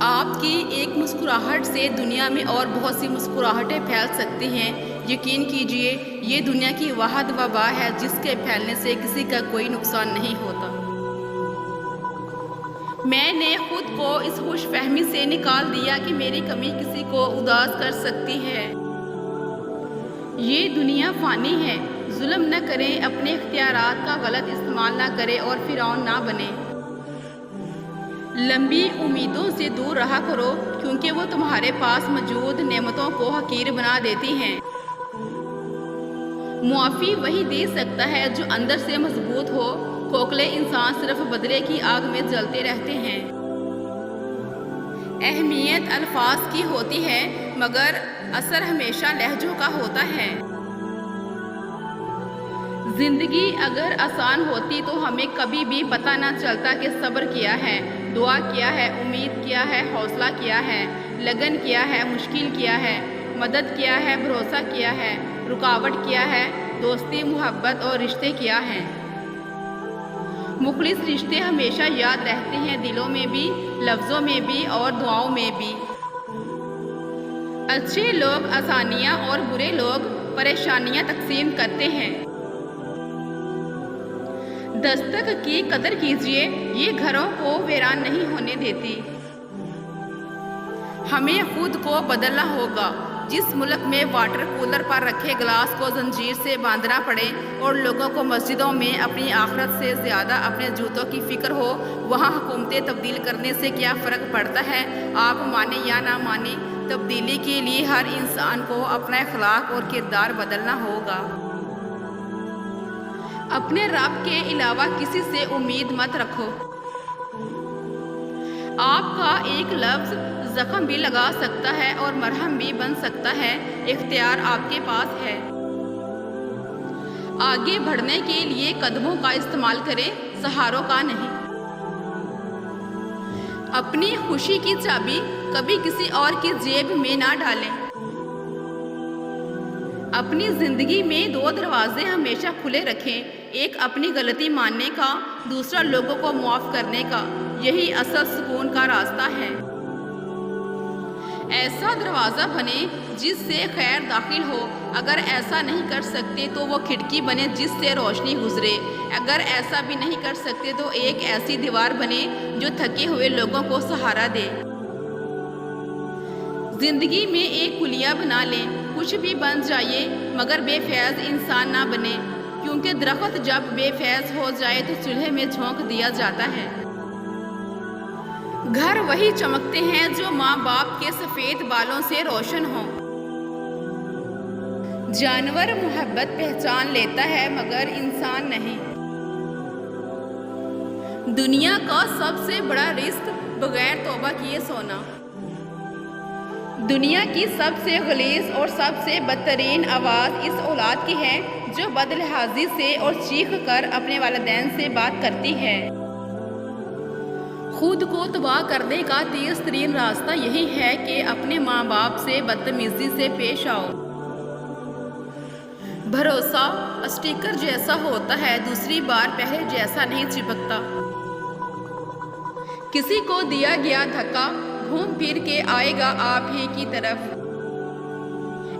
آپ کی ایک مسکراہٹ سے دنیا میں اور بہت سی مسکراہٹیں پھیل سکتی ہیں۔ یقین کیجئے یہ دنیا کی واحد وبا ہے جس کے پھیلنے سے کسی کا کوئی نقصان نہیں ہوتا۔ میں نے خود کو اس خوش فہمی سے نکال دیا کہ میری کمی کسی کو اداس کر سکتی ہے۔ یہ دنیا فانی ہے۔ ظلم نہ کریں، اپنے اختیارات کا غلط استعمال نہ کریں اور فرعون نہ بنیں۔ لمبی امیدوں سے دور رہا کرو کیونکہ وہ تمہارے پاس موجود نعمتوں کو حقیر بنا دیتی ہیں۔ معافی وہی دے سکتا ہے جو اندر سے مضبوط ہو۔ کھوکھلے انسان صرف بدلے کی آگ میں جلتے رہتے ہیں۔ اہمیت الفاظ کی ہوتی ہے مگر اثر ہمیشہ لہجوں کا ہوتا ہے۔ زندگی اگر آسان ہوتی تو ہمیں کبھی بھی پتہ نہ چلتا کہ صبر کیا ہے، دعا کیا ہے، امید کیا ہے، حوصلہ کیا ہے، لگن کیا ہے، مشکل کیا ہے، مدد کیا ہے، بھروسہ کیا ہے، رکاوٹ کیا ہے، دوستی، محبت اور رشتے کیا ہیں۔ مخلص رشتے ہمیشہ یاد رہتے ہیں، دلوں میں بھی، لفظوں میں بھی اور دعاؤں میں بھی۔ اچھے لوگ آسانیاں اور برے لوگ پریشانیاں تقسیم کرتے ہیں۔ دستک کی قدر کیجئے، یہ گھروں کو ویران نہیں ہونے دیتی۔ ہمیں خود کو بدلنا ہوگا۔ جس ملک میں واٹر کولر پر رکھے گلاس کو زنجیر سے باندھنا پڑے اور لوگوں کو مسجدوں میں اپنی آخرت سے زیادہ اپنے جوتوں کی فکر ہو، وہاں حکومتیں تبدیل کرنے سے کیا فرق پڑتا ہے؟ آپ مانیں یا نہ مانیں، تبدیلی کے لیے ہر انسان کو اپنا اخلاق اور کردار بدلنا ہوگا۔ اپنے رب کے علاوہ کسی سے امید مت رکھو۔ آپ کا ایک لفظ زخم بھی لگا سکتا ہے اور مرہم بھی بن سکتا ہے۔ اختیار آپ کے پاس ہے۔ آگے بڑھنے کے لیے قدموں کا استعمال کریں، سہاروں کا نہیں۔ اپنی خوشی کی چابی کبھی کسی اور کی جیب میں نہ ڈالیں۔ اپنی زندگی میں 2 دروازے ہمیشہ کھلے رکھیں، ایک اپنی غلطی ماننے کا، دوسرا لوگوں کو معاف کرنے کا۔ یہی اصل سکون کا راستہ ہے۔ ایسا دروازہ بنے جس سے خیر داخل ہو۔ اگر ایسا نہیں کر سکتے تو وہ کھڑکی بنے جس سے روشنی گزرے۔ اگر ایسا بھی نہیں کر سکتے تو ایک ایسی دیوار بنے جو تھکے ہوئے لوگوں کو سہارا دے۔ زندگی میں ایک کلیہ بنا لیں، کچھ بھی بن جائیے مگر بے فیض انسان نہ بنے، کیونکہ درخت جب بے فیض ہو جائے تو چولہے میں جھونک دیا جاتا ہے۔ گھر وہی چمکتے ہیں جو ماں باپ کے سفید بالوں سے روشن ہوں۔ جانور محبت پہچان لیتا ہے مگر انسان نہیں۔ دنیا کا سب سے بڑا رزق بغیر توبہ کیے سونا۔ دنیا کی سب سے غلیظ اور سب سے بدترین آواز اس اولاد کی ہے جو بدلحاظی سے اور چیخ کر اپنے والدین سے بات کرتی ہے۔ خود کو تباہ کرنے کا تیز ترین راستہ یہی ہے کہ اپنے ماں باپ سے بدتمیزی سے پیش آؤ۔ بھروسہ اسٹیکر جیسا ہوتا ہے، دوسری بار پہلے جیسا نہیں چپکتا۔ کسی کو دیا گیا دھکا گھوم پھر کے آئے گا آپ ہی کی طرف۔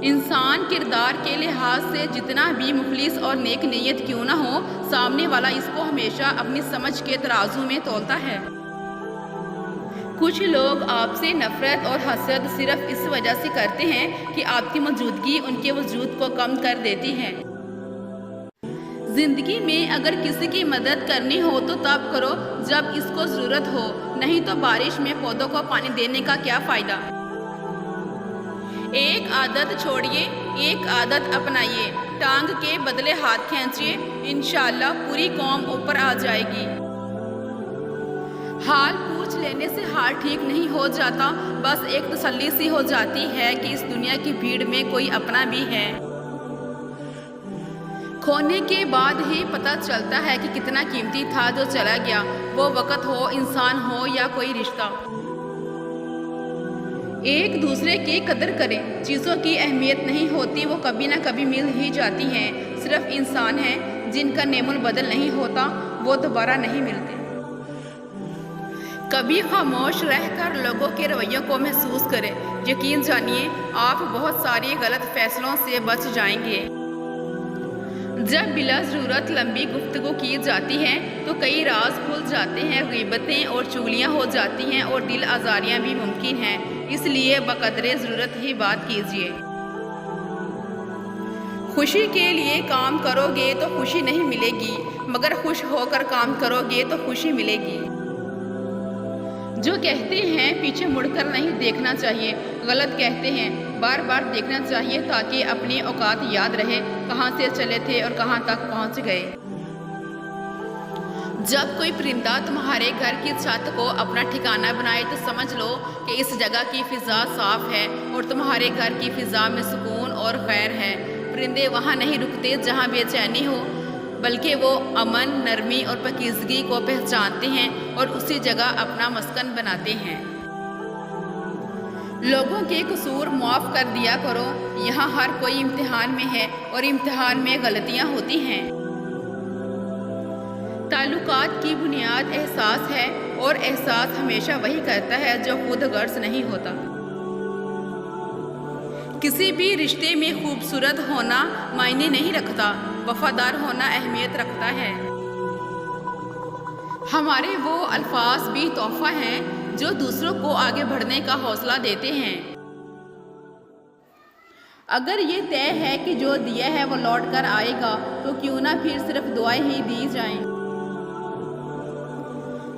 انسان کردار کے لحاظ سے جتنا بھی مخلص اور نیک نیت کیوں نہ ہو، سامنے والا اس کو ہمیشہ اپنی سمجھ کے ترازو میں تولتا ہے۔ کچھ لوگ آپ سے نفرت اور حسد صرف اس وجہ سے کرتے ہیں کہ آپ کی موجودگی ان کے وجود کو کم کر دیتی ہے۔ زندگی میں اگر کسی کی مدد کرنی ہو تو تب کرو جب اس کو ضرورت ہو، نہیں تو بارش میں پودوں کو پانی دینے کا کیا فائدہ۔ ایک عادت چھوڑیے، ایک عادت اپنائیے، ٹانگ کے بدلے ہاتھ کھینچیے، انشاءاللہ پوری قوم اوپر آ جائے گی۔ حال پوچھ لینے سے حال ٹھیک نہیں ہو جاتا، بس ایک تسلی سی ہو جاتی ہے کہ اس دنیا کی بھیڑ میں کوئی اپنا بھی ہے۔ کھونے کے بعد ہی پتہ چلتا ہے کہ کتنا قیمتی تھا جو چلا گیا، وہ وقت ہو، انسان ہو یا کوئی رشتہ۔ ایک دوسرے کی قدر کریں، چیزوں کی اہمیت نہیں ہوتی، وہ کبھی نہ کبھی مل ہی جاتی ہیں۔ صرف انسان ہیں جن کا نعم البدل نہیں ہوتا، وہ دوبارہ نہیں ملتے۔ کبھی خاموش رہ کر لوگوں کے رویوں کو محسوس کریں، یقین جانیے آپ بہت ساری غلط فیصلوں سے بچ جائیں گے۔ جب بلا ضرورت لمبی گفتگو کی جاتی ہے تو کئی راز کھل جاتے ہیں، غیبتیں اور چغلیاں ہو جاتی ہیں اور دل آزاریاں بھی ممکن ہیں، اس لیے بقدر ضرورت ہی بات کیجیے۔ خوشی کے لیے کام کرو گے تو خوشی نہیں ملے گی، مگر خوش ہو کر کام کرو گے تو خوشی ملے گی۔ جو کہتے ہیں پیچھے مڑ کر نہیں دیکھنا چاہیے، غلط کہتے ہیں، بار بار دیکھنا چاہیے تاکہ اپنی اوقات یاد رہے، کہاں سے چلے تھے اور کہاں تک پہنچ گئے۔ جب کوئی پرندہ تمہارے گھر کی چھت کو اپنا ٹھکانہ بنائے تو سمجھ لو کہ اس جگہ کی فضا صاف ہے اور تمہارے گھر کی فضا میں سکون اور خیر ہے۔ پرندے وہاں نہیں رکتے جہاں بے چینی ہو، بلکہ وہ امن، نرمی اور پاکیزگی کو پہچانتے ہیں اور اسی جگہ اپنا مسکن بناتے ہیں۔ لوگوں کے قصور معاف کر دیا کرو، یہاں ہر کوئی امتحان میں ہے اور امتحان میں غلطیاں ہوتی ہیں۔ تعلقات کی بنیاد احساس ہے اور احساس ہمیشہ وہی کرتا ہے جو خود غرض نہیں ہوتا۔ کسی بھی رشتے میں خوبصورت ہونا معنی نہیں رکھتا، وفادار ہونا اہمیت رکھتا ہے۔ ہمارے وہ الفاظ بھی تحفہ ہیں جو دوسروں کو آگے بڑھنے کا حوصلہ دیتے ہیں۔ اگر یہ طے ہے کہ جو دیا ہے وہ لوٹ کر آئے گا تو کیوں نہ پھر صرف دعائیں ہی دی جائیں۔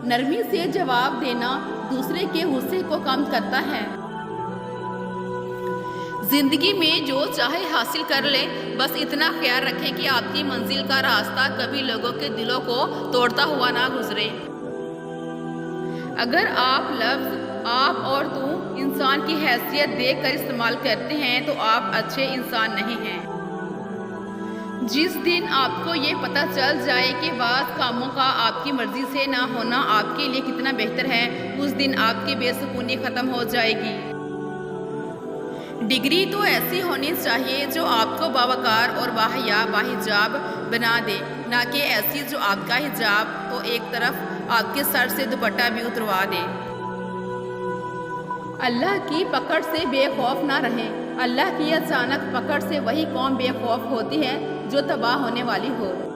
نرمی سے جواب دینا دوسرے کے غصے کو کم کرتا ہے۔ زندگی میں جو چاہے حاصل کر لے، بس اتنا خیال رکھیں کہ آپ کی منزل کا راستہ کبھی لوگوں کے دلوں کو توڑتا ہوا نہ گزرے۔ اگر آپ لفظ آپ اور تو انسان کی حیثیت دیکھ کر استعمال کرتے ہیں تو آپ اچھے انسان نہیں ہیں۔ جس دن آپ کو یہ پتہ چل جائے کہ بعض کاموں کا آپ کی مرضی سے نہ ہونا آپ کے لیے کتنا بہتر ہے، اس دن آپ کی بے سکونی ختم ہو جائے گی۔ ڈگری تو ایسی ہونی چاہیے جو آپ کو باوقار اور باحیا باحجاب بنا دے، نہ کہ ایسی جو آپ کا حجاب تو ایک طرف آپ کے سر سے دوپٹہ بھی اتروا دے۔ اللہ کی پکڑ سے بے خوف نہ رہیں، اللہ کی اچانک پکڑ سے وہی قوم بے خوف ہوتی ہے جو تباہ ہونے والی ہو۔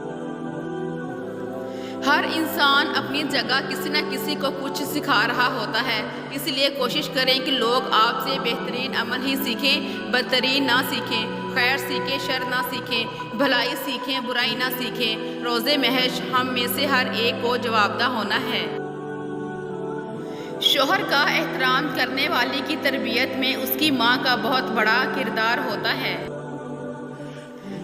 ہر انسان اپنی جگہ کسی نہ کسی کو کچھ سکھا رہا ہوتا ہے، اس لیے کوشش کریں کہ لوگ آپ سے بہترین عمل ہی سیکھیں، بدترین نہ سیکھیں، خیر سیکھیں شر نہ سیکھیں، بھلائی سیکھیں برائی نہ سیکھیں۔ روز محشر ہم میں سے ہر ایک کو جوابدہ ہونا ہے۔ شوہر کا احترام کرنے والی کی تربیت میں اس کی ماں کا بہت بڑا کردار ہوتا ہے۔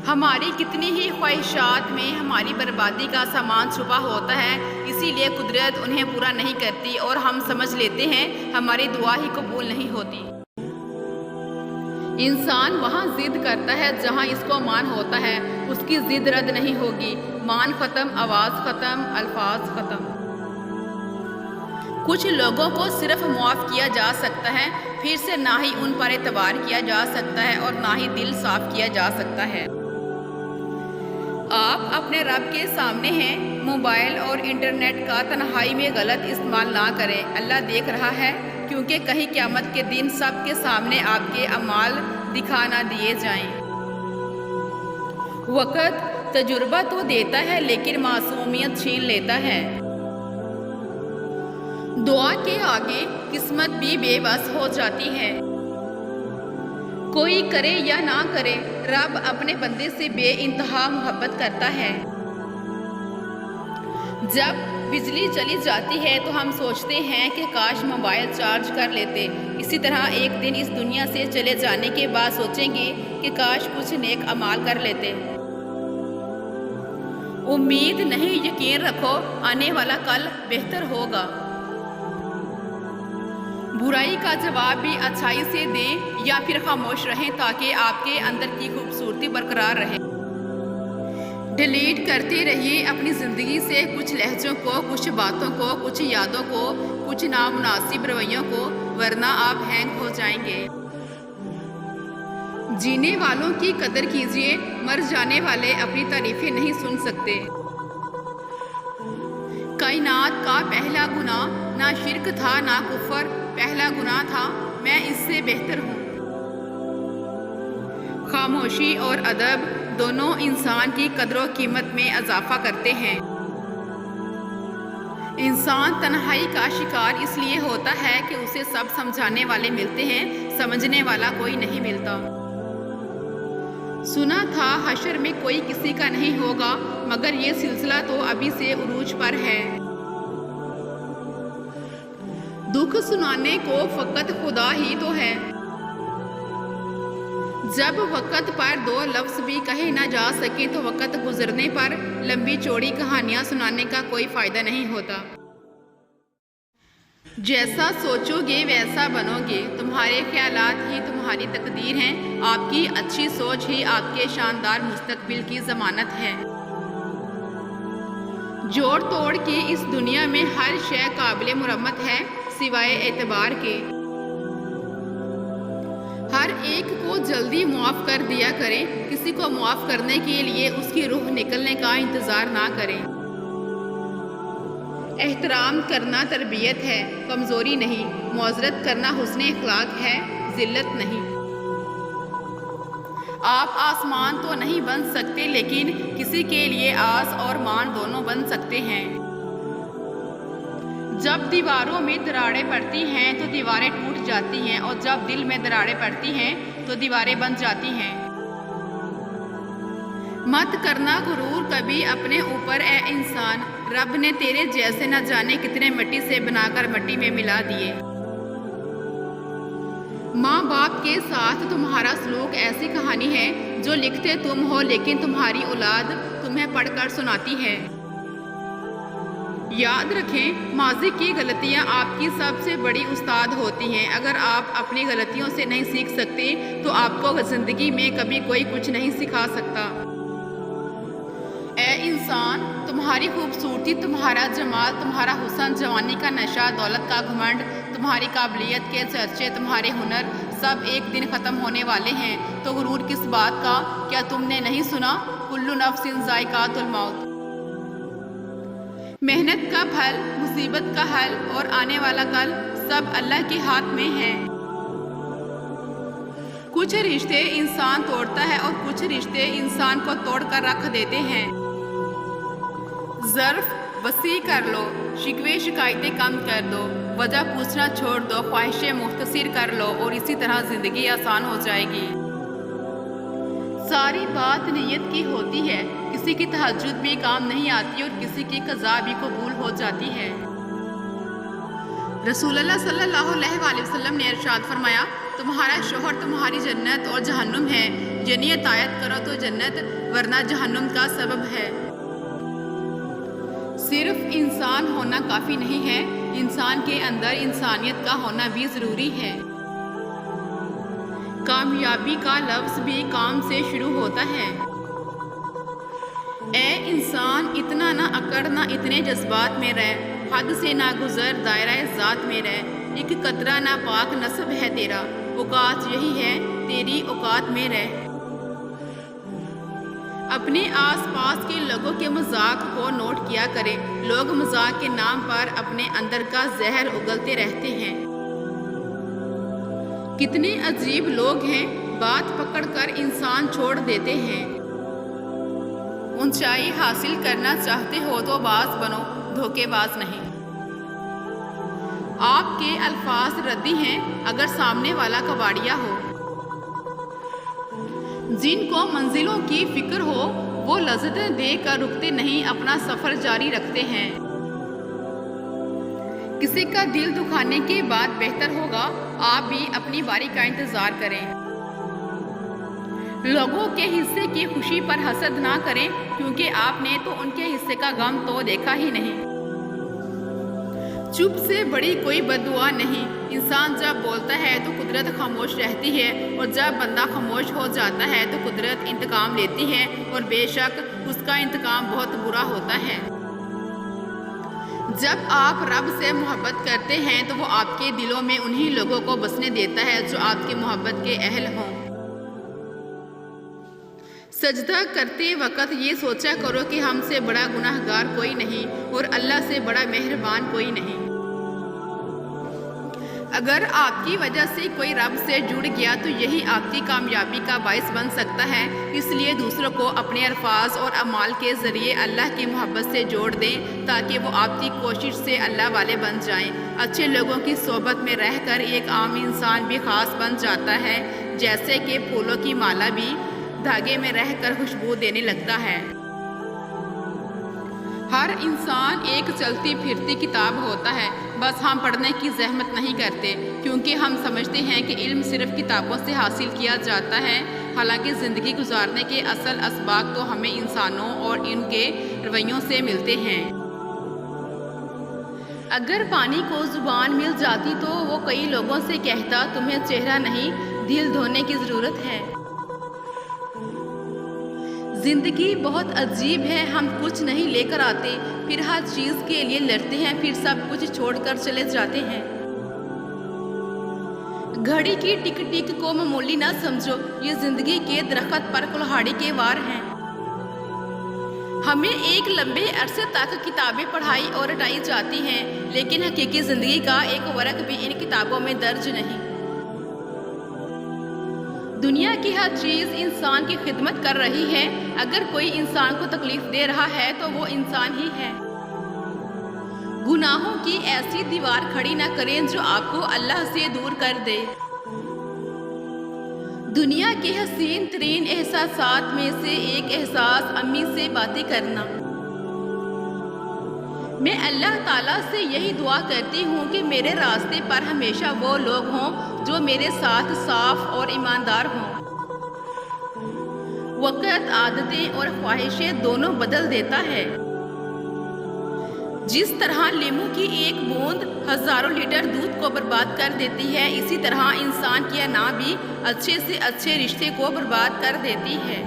ہماری کتنی ہی خواہشات میں ہماری بربادی کا سامان چھپا ہوتا ہے، اسی لیے قدرت انہیں پورا نہیں کرتی اور ہم سمجھ لیتے ہیں ہماری دعا ہی قبول نہیں ہوتی۔ انسان وہاں ضد کرتا ہے جہاں اس کو مان ہوتا ہے، اس کی ضد رد نہیں ہوگی۔ مان ختم، آواز ختم، الفاظ ختم۔ کچھ لوگوں کو صرف معاف کیا جا سکتا ہے، پھر سے نہ ہی ان پر اعتبار کیا جا سکتا ہے اور نہ ہی دل صاف کیا جا سکتا ہے۔ آپ اپنے رب کے سامنے ہیں، موبائل اور انٹرنیٹ کا تنہائی میں غلط استعمال نہ کریں، اللہ دیکھ رہا ہے، کیونکہ کہیں قیامت کے دن سب کے سامنے آپ کے اعمال دکھا نہ دیے جائیں۔ وقت تجربہ تو دیتا ہے لیکن معصومیت چھین لیتا ہے۔ دعا کے آگے قسمت بھی بے بس ہو جاتی ہے۔ کوئی کرے یا نہ کرے، رب اپنے بندے سے بے انتہا محبت کرتا ہے۔ جب بجلی چلی جاتی ہے تو ہم سوچتے ہیں کہ کاش موبائل چارج کر لیتے، اسی طرح ایک دن اس دنیا سے چلے جانے کے بعد سوچیں گے کہ کاش کچھ نیک اعمال کر لیتے۔ امید نہیں، یقین رکھو، آنے والا کل بہتر ہوگا۔ برائی کا جواب بھی اچھائی سے دیں یا پھر خاموش رہیں تاکہ آپ کے اندر کی خوبصورتی برقرار رہے۔ ڈیلیٹ کرتے رہیے اپنی زندگی سے کچھ لہجوں کو، کچھ باتوں کو، کچھ یادوں کو، کچھ نامناسب رویوں کو، ورنہ آپ ہینگ ہو جائیں گے۔ جینے والوں کی قدر کیجیے، مر جانے والے اپنی تعریفیں نہیں سن سکتے۔ کائنات کا پہلا گناہ نہ شرک تھا نہ کفر، پہلا گناہ تھا، میں اس سے بہتر ہوں۔ خاموشی اور ادب دونوں انسان کی قدر و قیمت میں اضافہ کرتے ہیں۔ انسان تنہائی کا شکار اس لیے ہوتا ہے کہ اسے سب سمجھانے والے ملتے ہیں، سمجھنے والا کوئی نہیں ملتا۔ سنا تھا حشر میں کوئی کسی کا نہیں ہوگا، مگر یہ سلسلہ تو ابھی سے عروج پر ہے۔ دکھ سنانے کو فقط خدا ہی تو ہے۔ جب وقت پر دو لفظ بھی کہے نہ جا سکے تو وقت گزرنے پر لمبی چوڑی کہانیاں سنانے کا کوئی فائدہ نہیں ہوتا۔ جیسا سوچو گے ویسا بنو گے، تمہارے خیالات ہی تمہاری تقدیر ہیں، آپ کی اچھی سوچ ہی آپ کے شاندار مستقبل کی ضمانت ہے۔ جوڑ توڑ کی اس دنیا میں ہر شے قابل مرمت ہے سوائے اعتبار کے۔ ہر ایک کو جلدی معاف کر دیا کریں، کسی کو معاف کرنے کے لیے اس کی روح نکلنے کا انتظار نہ کریں۔ احترام کرنا تربیت ہے، کمزوری نہیں۔ معذرت کرنا حسن اخلاق ہے، ذلت نہیں۔ آپ آسمان تو نہیں بن سکتے، لیکن کسی کے لیے آس اور مان دونوں بن سکتے ہیں۔ جب دیواروں میں دراڑیں پڑتی ہیں تو دیواریں ٹوٹ جاتی ہیں، اور جب دل میں دراڑیں پڑتی ہیں تو دیواریں بن جاتی ہیں۔ مت کرنا غرور کبھی اپنے اوپر اے انسان، رب نے تیرے جیسے نہ جانے کتنے مٹی سے بنا کر مٹی میں ملا دیے۔ ماں باپ کے ساتھ تمہارا سلوک ایسی کہانی ہے جو لکھتے تم ہو لیکن تمہاری اولاد تمہیں پڑھ کر سناتی ہے۔ یاد رکھیں، ماضی کی غلطیاں آپ کی سب سے بڑی استاد ہوتی ہیں۔ اگر آپ اپنی غلطیوں سے نہیں سیکھ سکتے تو آپ کو زندگی میں کبھی کوئی کچھ نہیں سکھا سکتا۔ اے انسان، تمہاری خوبصورتی، تمہارا جمال، تمہارا حسن، جوانی کا نشہ، دولت کا گھمنڈ، تمہاری قابلیت کے چرچے، تمہارے ہنر، سب ایک دن ختم ہونے والے ہیں، تو غرور کس بات کا؟ کیا تم نے نہیں سنا؟ کل نفس ذائقۃ الموت۔ محنت کا پھل، مصیبت کا حل اور آنے والا کل سب اللہ کے ہاتھ میں ہے۔ کچھ رشتے انسان توڑتا ہے اور کچھ رشتے انسان کو توڑ کر رکھ دیتے ہیں۔ ظرف وسیع کر لو، شکوے شکایتیں کم کر دو، وجہ پوچھنا چھوڑ دو، خواہشیں مختصر کر لو اور اسی طرح زندگی آسان ہو جائے گی۔ ساری بات نیت کی ہوتی ہے، کسی کی تہجد بھی کام نہیں آتی اور کسی کی قضا بھی قبول ہو جاتی ہے۔ رسول اللہ صلی اللہ علیہ وآلہ وسلم نے ارشاد فرمایا، تمہارا شوہر تمہاری جنت اور جہنم ہے، یعنی اطاعت کرو تو جنت ورنہ جہنم کا سبب ہے۔ صرف انسان ہونا کافی نہیں ہے، انسان کے اندر انسانیت کا ہونا بھی ضروری ہے۔ کامیابی کا لفظ بھی کام سے شروع ہوتا ہے۔ اے انسان، اتنا نہ اکڑ، نہ اتنے جذبات میں رہ، حد سے نہ گزر، دائرہ ذات میں رہ، ایک قطرہ نہ پاک نصب ہے تیرا، اوقات یہی ہے تیری اوقات میں رہ۔ اپنے آس پاس کے لوگوں کے مذاق کو نوٹ کیا کریں، لوگ مذاق کے نام پر اپنے اندر کا زہر اگلتے رہتے ہیں۔ کتنے عجیب لوگ ہیں، بات پکڑ کر انسان چھوڑ دیتے ہیں۔ اونچائی حاصل کرنا چاہتے ہو تو باز بنو، دھوکے باز نہیں۔ آپ کے الفاظ ردی ہیں اگر سامنے والا کباڑیا ہو۔ جن کو منزلوں کی فکر ہو وہ لذتیں دے کر رکتے نہیں، اپنا سفر جاری رکھتے ہیں۔ کسی کا دل دکھانے کے بعد بہتر ہوگا آپ بھی اپنی باری کا انتظار کریں۔ لوگوں کے حصے کی خوشی پر حسد نہ کریں، کیونکہ آپ نے تو ان کے حصے کا غم تو دیکھا ہی نہیں۔ چپ سے بڑی کوئی بد دعا نہیں، انسان جب بولتا ہے تو قدرت خاموش رہتی ہے، اور جب بندہ خاموش ہو جاتا ہے تو قدرت انتقام لیتی ہے، اور بے شک اس کا انتقام بہت برا ہوتا ہے۔ جب آپ رب سے محبت کرتے ہیں تو وہ آپ کے دلوں میں انہی لوگوں کو بسنے دیتا ہے جو آپ کی محبت کے اہل ہوں۔ سجدہ کرتے وقت یہ سوچا کرو کہ ہم سے بڑا گناہگار کوئی نہیں اور اللہ سے بڑا مہربان کوئی نہیں۔ اگر آپ کی وجہ سے کوئی رب سے جڑ گیا تو یہی آپ کی کامیابی کا باعث بن سکتا ہے۔ اس لیے دوسروں کو اپنے الفاظ اور اعمال کے ذریعے اللہ کی محبت سے جوڑ دیں تاکہ وہ آپ کی کوشش سے اللہ والے بن جائیں۔ اچھے لوگوں کی صحبت میں رہ کر ایک عام انسان بھی خاص بن جاتا ہے، جیسے کہ پھولوں کی مالا بھی دھاگے میں رہ کر خوشبو دینے لگتا ہے۔ ہر انسان ایک چلتی پھرتی کتاب ہوتا ہے، بس ہم پڑھنے کی زحمت نہیں کرتے کیونکہ ہم سمجھتے ہیں کہ علم صرف کتابوں سے حاصل کیا جاتا ہے، حالانکہ زندگی گزارنے کے اصل اسباق تو ہمیں انسانوں اور ان کے رویوں سے ملتے ہیں۔ اگر پانی کو زبان مل جاتی تو وہ کئی لوگوں سے کہتا تمہیں چہرہ نہیں دل دھونے کی ضرورت ہے۔ زندگی بہت عجیب ہے، ہم کچھ نہیں لے کر آتے، پھر ہر چیز کے لیے لڑتے ہیں، پھر سب کچھ چھوڑ کر چلے جاتے ہیں۔ گھڑی کی ٹک ٹک کو معمولی نہ سمجھو، یہ زندگی کے درخت پر کلہاڑی کے وار ہیں۔ ہمیں ایک لمبے عرصے تک کتابیں پڑھائی اور رٹائی جاتی ہیں، لیکن حقیقی زندگی کا ایک ورق بھی ان کتابوں میں درج نہیں۔ دنیا کی ہر چیز انسان کی خدمت کر رہی ہے، اگر کوئی انسان کو تکلیف دے رہا ہے تو وہ انسان ہی ہے۔ گناہوں کی ایسی دیوار کھڑی نہ کریں جو آپ کو اللہ سے دور کر دے۔ دنیا کے حسین ترین احساسات میں سے ایک احساس امی سے باتیں کرنا۔ میں اللہ تعالیٰ سے یہی دعا کرتی ہوں کہ میرے راستے پر ہمیشہ وہ لوگ ہوں جو میرے ساتھ صاف اور ایماندار ہوں۔ وقت عادتیں اور خواہشیں دونوں بدل دیتا ہے۔ جس طرح لیموں کی ایک بوند ہزاروں لیٹر دودھ کو برباد کر دیتی ہے، اسی طرح انسان کی انا بھی اچھے سے اچھے رشتے کو برباد کر دیتی ہے۔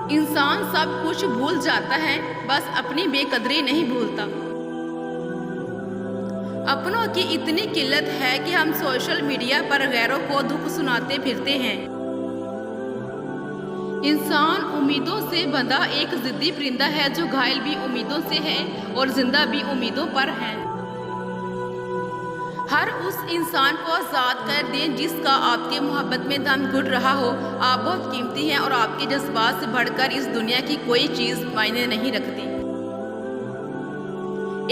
انسان سب کچھ بھول جاتا ہے، بس اپنی بے قدری نہیں بھولتا۔ اپنوں کی اتنی قلت ہے کہ ہم سوشل میڈیا پر غیروں کو دکھ سناتے پھرتے ہیں۔ انسان امیدوں سے بندھا ایک ضدی پرندہ ہے جو گھائل بھی امیدوں سے ہے اور زندہ بھی امیدوں پر ہے۔ ہر اس انسان کو آزاد کر دیں جس کا آپ کے محبت میں دم گھٹ رہا ہو۔ آپ بہت قیمتی ہیں اور آپ کے جذبات سے بڑھ کر اس دنیا کی کوئی چیز معنی نہیں رکھتی۔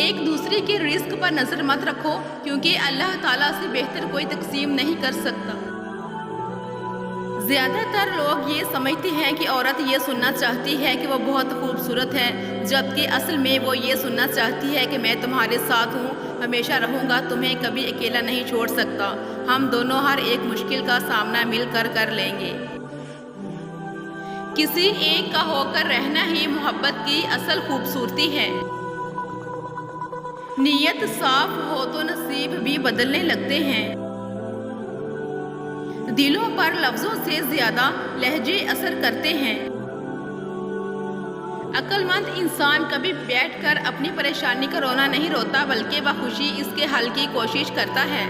ایک دوسرے کے رزق پر نظر مت رکھو کیونکہ اللہ تعالیٰ سے بہتر کوئی تقسیم نہیں کر سکتا۔ زیادہ تر لوگ یہ سمجھتے ہیں کہ عورت یہ سننا چاہتی ہے کہ وہ بہت خوبصورت ہے، جبکہ اصل میں وہ یہ سننا چاہتی ہے کہ میں تمہارے ساتھ ہوں، ہمیشہ رہوں گا، تمہیں کبھی اکیلا نہیں چھوڑ سکتا، ہم دونوں ہر ایک مشکل کا سامنا مل کر کر لیں گے۔ کسی ایک کا ہو کر رہنا ہی محبت کی اصل خوبصورتی ہے۔ نیت صاف ہو تو نصیب بھی بدلنے لگتے ہیں۔ دلوں پر لفظوں سے زیادہ لہجے اثر کرتے ہیں۔ عقل مند انسان کبھی بیٹھ کر اپنی پریشانی کا رونا نہیں روتا بلکہ بخوشی اس کے حل کی کوشش کرتا ہے۔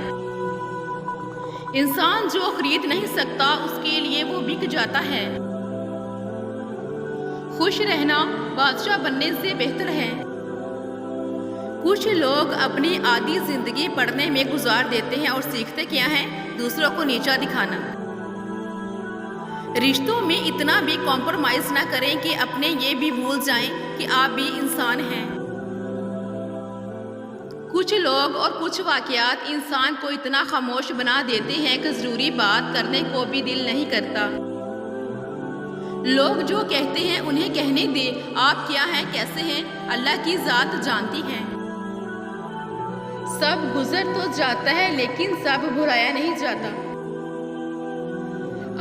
انسان جو خرید نہیں سکتا اس کے لیے وہ بک جاتا ہے۔ خوش رہنا بادشاہ بننے سے بہتر ہے۔ کچھ لوگ اپنی آدھی زندگی پڑھنے میں گزار دیتے ہیں اور سیکھتے کیا ہیں؟ دوسروں کو نیچا دکھانا۔ رشتوں میں اتنا بھی کمپرومائز نہ کریں کہ اپنے یہ بھی بھول جائیں کہ آپ بھی انسان ہیں۔ کچھ لوگ اور کچھ واقعات انسان کو اتنا خاموش بنا دیتے ہیں کہ ضروری بات کرنے کو بھی دل نہیں کرتا۔ لوگ جو کہتے ہیں انہیں کہنے دے، آپ کیا ہیں، کیسے ہیں، اللہ کی ذات جانتی ہے۔ سب گزر تو جاتا ہے لیکن سب بھلایا نہیں جاتا۔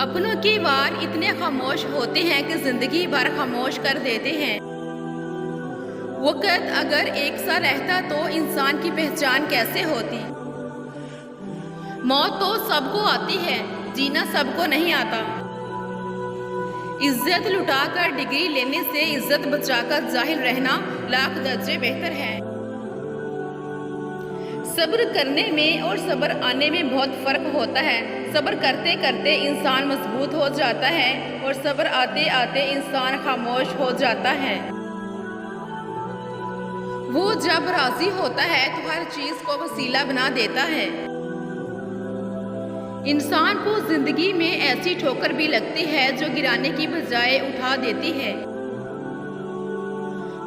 اپنوں کے وار اتنے خاموش ہوتے ہیں کہ زندگی بھر خاموش کر دیتے ہیں۔ وقت اگر ایک سا رہتا تو انسان کی پہچان کیسے ہوتی؟ موت تو سب کو آتی ہے، جینا سب کو نہیں آتا۔ عزت لٹا کر ڈگری لینے سے عزت بچا کر جاہل رہنا لاکھ درجے بہتر ہے۔ صبر کرنے میں اور صبر آنے میں بہت فرق ہوتا ہے۔ صبر کرتے کرتے انسان مضبوط ہو جاتا ہے اور صبر آتے آتے انسان خاموش ہو جاتا ہے۔ وہ جب راضی ہوتا ہے تو ہر چیز کو وسیلہ بنا دیتا ہے۔ انسان کو زندگی میں ایسی ٹھوکر بھی لگتی ہے جو گرانے کی بجائے اٹھا دیتی ہے۔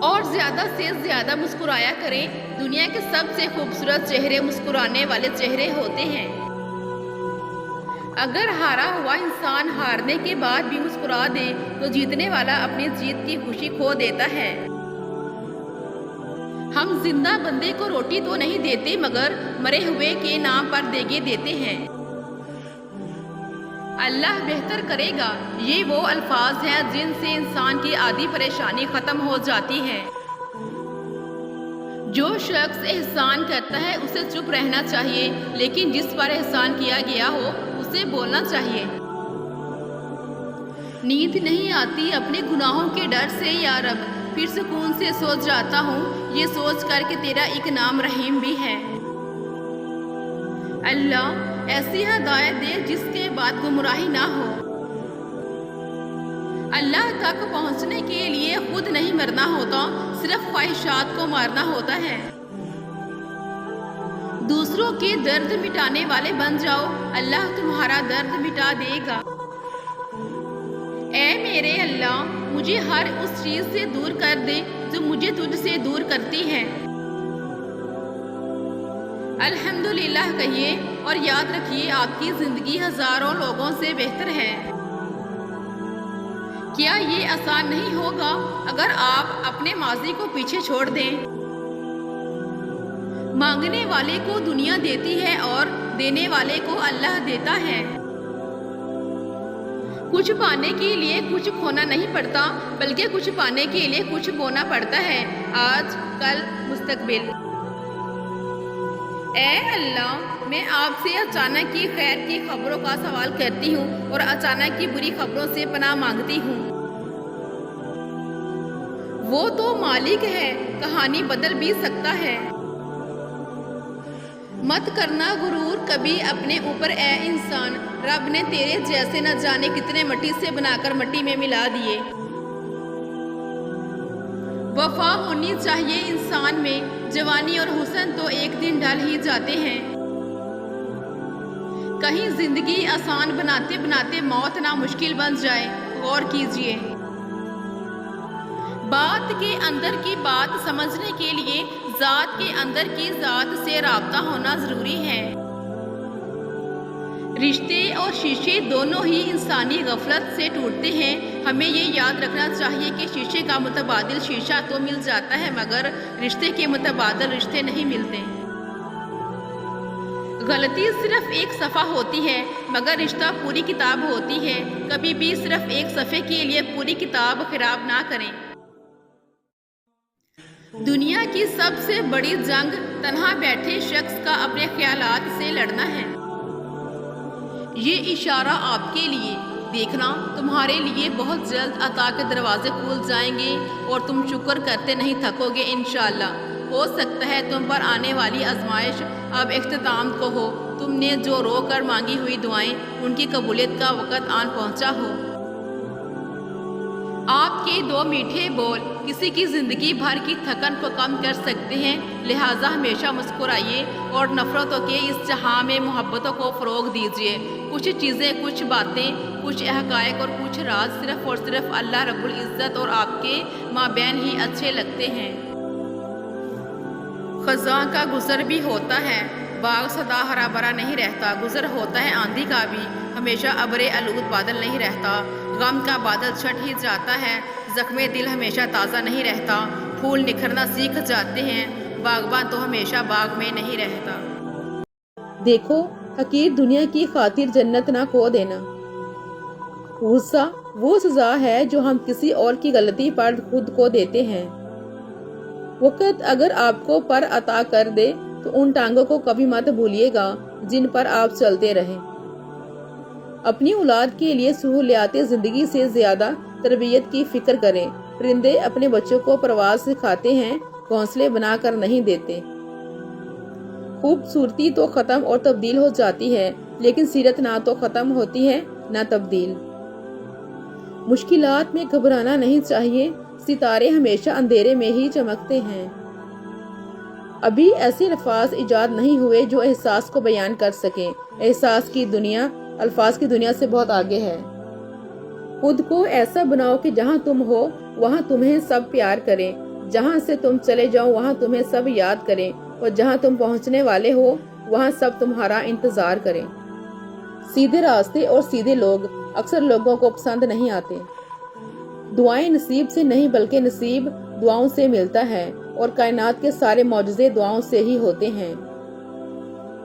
اور زیادہ سے زیادہ مسکرایا کریں، دنیا کے سب سے خوبصورت چہرے مسکرانے والے چہرے ہوتے ہیں۔ اگر ہارا ہوا انسان ہارنے کے بعد بھی مسکرا دے تو جیتنے والا اپنی جیت کی خوشی کھو دیتا ہے۔ ہم زندہ بندے کو روٹی تو نہیں دیتے مگر مرے ہوئے کے نام پر دیگیں دیتے ہیں۔ اللہ بہتر کرے گا، یہ وہ الفاظ ہیں جن سے انسان کی آدھی پریشانی ختم ہو جاتی ہے۔ جو شخص احسان کرتا ہے اسے چپ رہنا چاہیے، لیکن جس پر احسان کیا گیا ہو اسے بولنا چاہیے۔ نیند نہیں آتی اپنے گناہوں کے ڈر سے یا رب، پھر سکون سے سو جاتا ہوں یہ سوچ کر کہ تیرا ایک نام رحیم بھی ہے۔ اللہ ایسی ہدایت دے جس کے بعد گمراہی نہ ہو۔ اللہ تک پہنچنے کے لیے خود نہیں مرنا ہوتا، صرف خواہشات کو مارنا ہوتا ہے۔ دوسروں کے درد مٹانے والے بن جاؤ، اللہ تمہارا درد مٹا دے گا۔ اے میرے اللہ، مجھے ہر اس چیز سے دور کر دے جو مجھے تجھ سے دور کرتی ہے۔ الحمدللہ کہیے اور یاد رکھیے آپ کی زندگی ہزاروں لوگوں سے بہتر ہے۔ کیا یہ آسان نہیں ہوگا اگر آپ اپنے ماضی کو پیچھے چھوڑ دیں؟ مانگنے والے کو دنیا دیتی ہے اور دینے والے کو اللہ دیتا ہے۔ کچھ پانے کے لیے کچھ کھونا نہیں پڑتا، بلکہ کچھ پانے کے لیے کچھ بونا پڑتا ہے، آج کل مستقبل۔ اے اللہ، میں آپ سے اچانک کی خیر کی خبروں کا سوال کرتی ہوں اور اچانک کی بری خبروں سے پناہ مانگتی ہوں۔ وہ تو مالک ہے، کہانی بدل بھی سکتا ہے۔ مت کرنا غرور کبھی اپنے اوپر اے انسان، رب نے تیرے جیسے نہ جانے کتنے مٹی سے بنا کر مٹی میں ملا دیے۔ وفا ہونی چاہیے انسان میں، جوانی اور حسن تو ایک دن ڈل ہی جاتے ہیں۔ کہیں زندگی آسان بناتے بناتے موت نہ مشکل بن جائے، غور کیجئے۔ بات کے اندر کی بات سمجھنے کے لیے ذات کے اندر کی ذات سے رابطہ ہونا ضروری ہے۔ رشتے اور شیشے دونوں ہی انسانی غفلت سے ٹوٹتے ہیں۔ ہمیں یہ یاد رکھنا چاہیے کہ شیشے کا متبادل شیشہ تو مل جاتا ہے مگر رشتے کے متبادل رشتے نہیں ملتے۔ غلطی صرف ایک صفحہ ہوتی ہے مگر رشتہ پوری کتاب ہوتی ہے۔ کبھی بھی صرف ایک صفحے کے لیے پوری کتاب خراب نہ کریں۔ دنیا کی سب سے بڑی جنگ تنہا بیٹھے شخص کا اپنے خیالات سے لڑنا ہے۔ یہ اشارہ آپ کے لیے، دیکھنا تمہارے لیے بہت جلد عطا کے دروازے کھل جائیں گے اور تم شکر کرتے نہیں تھکو گے انشاءاللہ۔ ہو سکتا ہے تم پر آنے والی آزمائش اب اختتام کو ہو، تم نے جو رو کر مانگی ہوئی دعائیں ان کی قبولیت کا وقت آن پہنچا ہو۔ آپ کے دو میٹھے بول کسی کی زندگی بھر کی تھکن کو کم کر سکتے ہیں، لہٰذا ہمیشہ مسکرائیے اور نفرتوں کے اس جہاں میں محبتوں کو فروغ دیجیے۔ کچھ چیزیں، کچھ باتیں، کچھ حقائق اور کچھ راز صرف اور صرف اللہ رب العزت اور آپ کے مابین ہی اچھے لگتے ہیں۔ خزاں کا گزر بھی ہوتا ہے، باغ سدا ہرا بھرا نہیں رہتا، گزر ہوتا ہے آندھی کا بھی، ہمیشہ ابر آلود بادل نہیں رہتا، غم کا بادل چھٹ ہی جاتا ہے، زخم دل ہمیشہ تازہ نہیں رہتا، پھول نکھرنا سیکھ جاتے ہیں، باغبان تو ہمیشہ باغ میں نہیں رہتا۔ دیکھو حقیر دنیا کی خاطر جنت نہ کھو دینا۔ غصہ وہ سزا ہے جو ہم کسی اور کی غلطی پر خود کو دیتے ہیں۔ وقت اگر آپ کو پر عطا کر دے تو ان ٹانگوں کو کبھی مت بھولیے گا جن پر آپ چلتے رہے۔ اپنی اولاد کے لیے سہولیات زندگی سے زیادہ تربیت کی فکر کریں۔ پرندے اپنے بچوں کو پرواز سکھاتے ہیں، گھونسلے بنا کر نہیں دیتے۔ خوبصورتی تو ختم اور تبدیل ہو جاتی ہے، لیکن سیرت نہ تو ختم ہوتی ہے نہ تبدیل۔ مشکلات میں گھبرانا نہیں چاہیے، ستارے ہمیشہ اندھیرے میں ہی چمکتے ہیں۔ ابھی ایسے الفاظ ایجاد نہیں ہوئے جو احساس کو بیان کر سکیں۔ احساس کی دنیا الفاظ کی دنیا سے بہت آگے ہے۔ خود کو ایسا بناؤ کہ جہاں تم ہو وہاں تمہیں سب پیار کریں، جہاں سے تم چلے جاؤ وہاں تمہیں سب یاد کریں، اور جہاں تم پہنچنے والے ہو وہاں سب تمہارا انتظار کریں۔ سیدھے راستے اور سیدھے لوگ اکثر لوگوں کو پسند نہیں آتے۔ دعائیں نصیب سے نہیں بلکہ نصیب دعاؤں سے ملتا ہے، اور کائنات کے سارے معجزے دعاؤں سے ہی ہوتے ہیں۔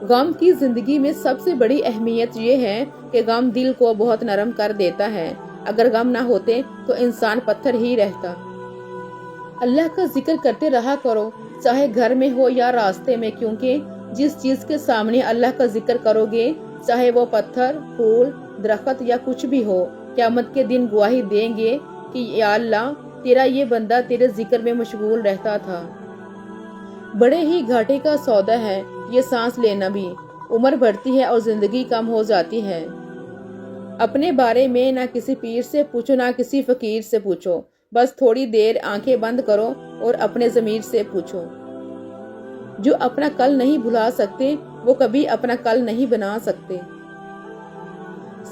غم کی زندگی میں سب سے بڑی اہمیت یہ ہے کہ غم دل کو بہت نرم کر دیتا ہے۔ اگر غم نہ ہوتے تو انسان پتھر ہی رہتا۔ اللہ کا ذکر کرتے رہا کرو، چاہے گھر میں ہو یا راستے میں، کیونکہ جس چیز کے سامنے اللہ کا ذکر کرو گے، چاہے وہ پتھر، پھول، درخت یا کچھ بھی ہو، قیامت کے دن گواہی دیں گے کہ یا اللہ، تیرا یہ بندہ تیرے ذکر میں مشغول رہتا تھا۔ بڑے ہی گھاٹے کا سودا ہے یہ سانس لینا بھی۔ عمر بڑھتی ہے اور زندگی کم ہو جاتی ہے۔ اپنے بارے میں نہ کسی پیر سے پوچھو نہ کسی فقیر سے پوچھو، بس تھوڑی دیر آنکھیں بند کرو اور اپنے ضمیر سے پوچھو۔ جو اپنا کل نہیں بھلا سکتے وہ کبھی اپنا کل نہیں بنا سکتے۔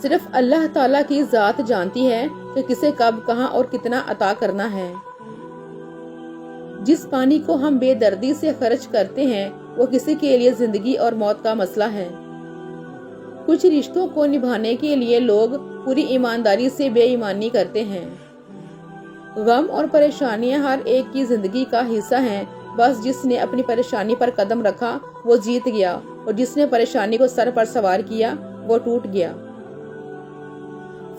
صرف اللہ تعالیٰ کی ذات جانتی ہے کہ کسے کب کہاں اور کتنا عطا کرنا ہے۔ جس پانی کو ہم بے دردی سے خرچ کرتے ہیں وہ کسی کے لیے زندگی اور موت کا مسئلہ ہے۔ کچھ رشتوں کو نبھانے کے لیے لوگ پوری ایمانداری سے بے ایمانی کرتے ہیں۔ غم اور پریشانیاں ہر ایک کی زندگی کا حصہ ہیں، بس جس نے اپنی پریشانی پر قدم رکھا وہ جیت گیا، اور جس نے پریشانی کو سر پر سوار کیا وہ ٹوٹ گیا۔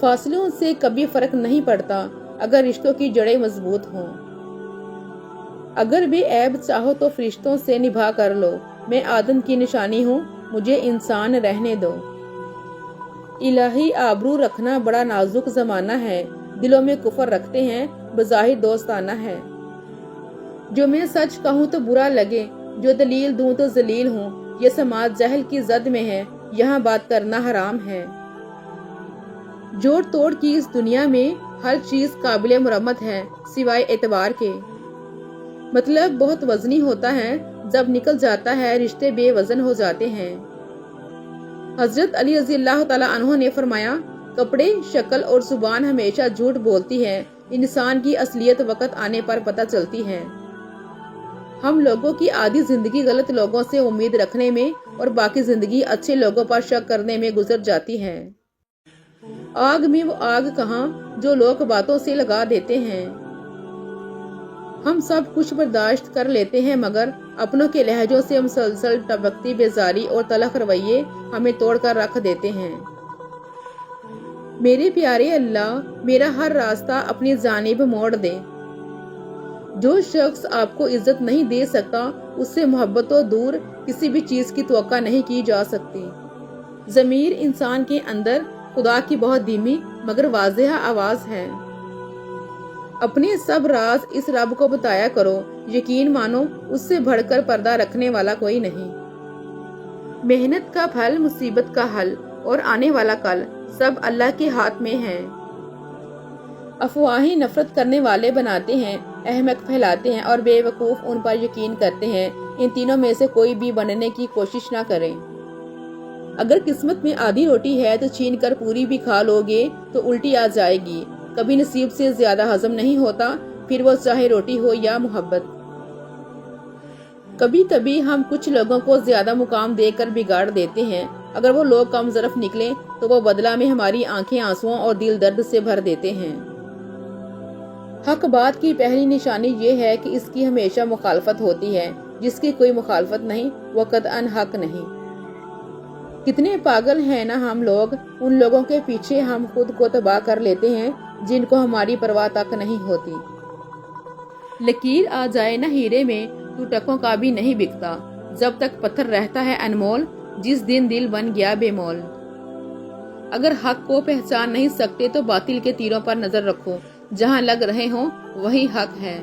فاصلوں سے کبھی فرق نہیں پڑتا اگر رشتوں کی جڑیں مضبوط ہوں۔ اگر بے عیب چاہو تو فرشتوں سے نبھا کر لو، میں آدم کی نشانی ہوں، مجھے انسان رہنے دو۔ الہی آبرو رکھنا بڑا نازک زمانہ ہے، دلوں میں کفر رکھتے ہیں، بظاہر دوستانہ ہے۔ جو میں سچ کہوں تو برا لگے، جو دلیل دوں تو ذلیل ہوں، یہ سماج جہل کی زد میں ہے، یہاں بات کرنا حرام ہے۔ جوڑ توڑ کی اس دنیا میں ہر چیز قابل مرمت ہے سوائے اعتبار کے۔ مطلب بہت وزنی ہوتا ہے، جب نکل جاتا ہے رشتے بے وزن ہو جاتے ہیں۔ حضرت علی رضی اللہ تعالیٰ عنہ نے فرمایا، کپڑے، شکل اور زبان ہمیشہ جھوٹ بولتی ہے، انسان کی اصلیت وقت آنے پر پتہ چلتی ہے۔ ہم لوگوں کی آدھی زندگی غلط لوگوں سے امید رکھنے میں اور باقی زندگی اچھے لوگوں پر شک کرنے میں گزر جاتی ہے۔ آگ میں وہ آگ کہاں جو لوگ باتوں سے لگا دیتے ہیں۔ ہم سب کچھ برداشت کر لیتے ہیں، مگر اپنوں کے لہجوں سے مسلسل ٹپکتی بیزاری اور تلخ رویے ہمیں توڑ کر رکھ دیتے ہیں۔ میرے پیارے اللہ، میرا ہر راستہ اپنی جانب موڑ دے۔ جو شخص آپ کو عزت نہیں دے سکتا، اس سے محبت و دور کسی بھی چیز کی توقع نہیں کی جا سکتی۔ ضمیر انسان کے اندر خدا کی بہت دھیمی مگر واضح آواز ہے۔ اپنے سب راز اس رب کو بتایا کرو، یقین مانو اس سے بڑھ کر پردہ رکھنے والا کوئی نہیں۔ محنت کا پھل، مصیبت کا حل اور آنے والا کل سب اللہ کے ہاتھ میں ہے۔ افواہیں نفرت کرنے والے بناتے ہیں، احمق پھیلاتے ہیں اور بے وقوف ان پر یقین کرتے ہیں۔ ان تینوں میں سے کوئی بھی بننے کی کوشش نہ کریں۔ اگر قسمت میں آدھی روٹی ہے تو چھین کر پوری بھی کھا لو گے تو الٹی آ جائے گی۔ کبھی نصیب سے زیادہ ہضم نہیں ہوتا، پھر وہ چاہے روٹی ہو یا محبت۔ کبھی کبھی ہم کچھ لوگوں کو زیادہ مقام دے کر بگاڑ دیتے ہیں۔ اگر وہ لوگ کم ظرف نکلیں تو وہ بدلہ میں ہماری آنکھیں آنسوؤں اور دل درد سے بھر دیتے ہیں۔ حق بات کی پہلی نشانی یہ ہے کہ اس کی ہمیشہ مخالفت ہوتی ہے۔ جس کی کوئی مخالفت نہیں وہ قطعاً حق نہیں۔ کتنے پاگل ہیں نا ہم لوگ، ان لوگوں کے پیچھے ہم خود کو تباہ کر لیتے ہیں جن کو ہماری پرواہ تک نہیں ہوتی۔ لکیر آ جائے نہ ہیرے میں تو ٹکوں کا بھی نہیں بکتا، جب تک پتھر رہتا ہے انمول، جس دن دل بن گیا بے مول۔ اگر حق کو پہچان نہیں سکتے تو باطل کے تیروں پر نظر رکھو، جہاں لگ رہے ہوں وہی حق ہے۔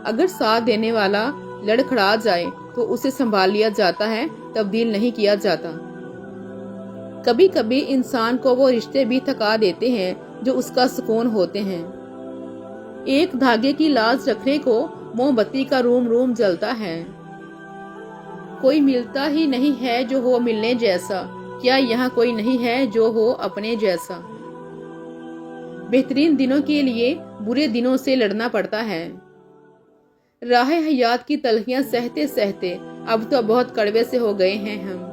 اگر ساتھ دینے والا لڑکھڑا جائے تو اسے سنبھال لیا جاتا ہے، تبدیل نہیں کیا جاتا۔ کبھی کبھی انسان کو وہ رشتے بھی تھکا دیتے ہیں جو اس کا سکون ہوتے ہیں۔ ایک دھاگے کی لاز رکھنے کو موم بتی کا روم روم جلتا ہے۔ کوئی ملتا ہی نہیں ہے جو ہو ملنے جیسا، کیا یہاں کوئی نہیں ہے جو ہو اپنے جیسا۔ بہترین دنوں کے لیے برے دنوں سے لڑنا پڑتا ہے۔ راہ حیات کی تلخیاں سہتے سہتے اب تو بہت کڑوے سے ہو گئے ہیں ہم۔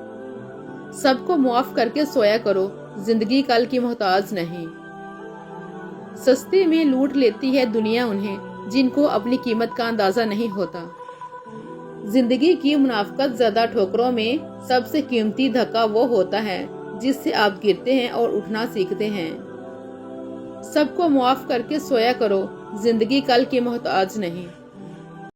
سب کو معاف کر کے سویا کرو، زندگی کل کی محتاج نہیں۔ سستے میں لوٹ لیتی ہے دنیا انہیں جن کو اپنی قیمت کا اندازہ نہیں ہوتا۔ زندگی کی منافقت زدہ ٹھوکروں میں سب سے قیمتی دھکا وہ ہوتا ہے جس سے آپ گرتے ہیں اور اٹھنا سیکھتے ہیں۔ سب کو معاف کر کے سویا کرو، زندگی کل کی محتاج نہیں۔